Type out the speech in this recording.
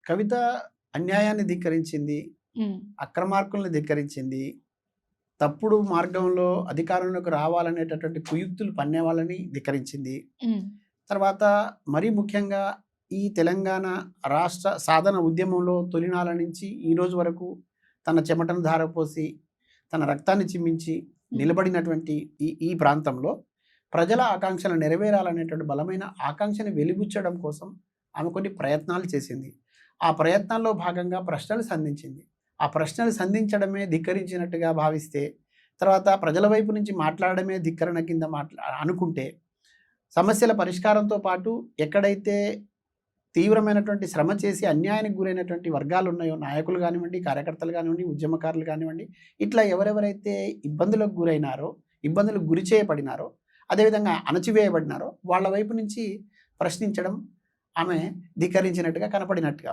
కవిత అన్యాయాన్ని ధిక్కరించింది. హ్మ్. అక్రమార్కుల్ని ధిక్కరించింది. తప్పుడు మార్గంలో అధికారంలోకి రావాలనేటటువంటి కుయుక్తులు పన్నేవాళ్ళని ధిక్కరించింది. హ్మ్. తర్వాత మరీ ముఖ్యంగా ఈ తెలంగాణ రాష్ట్ర సాధన ఉద్యమంలో తొలినాళ్ళ నుంచి ఈ రోజు వరకు తన చెమటను ధారపోసి, తన రక్తాన్ని చిందించి నిలబడినటువంటి ఈ ప్రాంతంలో ప్రజల ఆకాంక్షలు నెరవేరాలనేటువంటి బలమైన ఆకాంక్షని వెలిబుచ్చడం కోసం ఆమె కొన్ని ప్రయత్నాలు చేసింది. ఆ ప్రయత్నాల్లో భాగంగా ప్రశ్నలు సంధించింది. ఆ ప్రశ్నలు సంధించడమే ధిక్కరించినట్టుగా భావిస్తే, తర్వాత ప్రజల వైపు నుంచి మాట్లాడడమే ధిక్కరణ కింద అనుకుంటే, సమస్యల పరిష్కారంతో పాటు ఎక్కడైతే తీవ్రమైనటువంటి శ్రమ చేసి అన్యాయానికి గురైనటువంటి వర్గాలు ఉన్నాయో, నాయకులు కానివ్వండి, కార్యకర్తలు కానివ్వండి, ఉద్యమకారులు కానివ్వండి, ఇట్లా ఎవరెవరైతే ఇబ్బందులకు గురైనారో, ఇబ్బందులకు గురి చేయబడినారో, అదేవిధంగా అణచివేయబడినారో వాళ్ళ వైపు నుంచి ప్రశ్నించడం ఆమె ధిక్కరించినట్టుగా కనపడినట్టుగా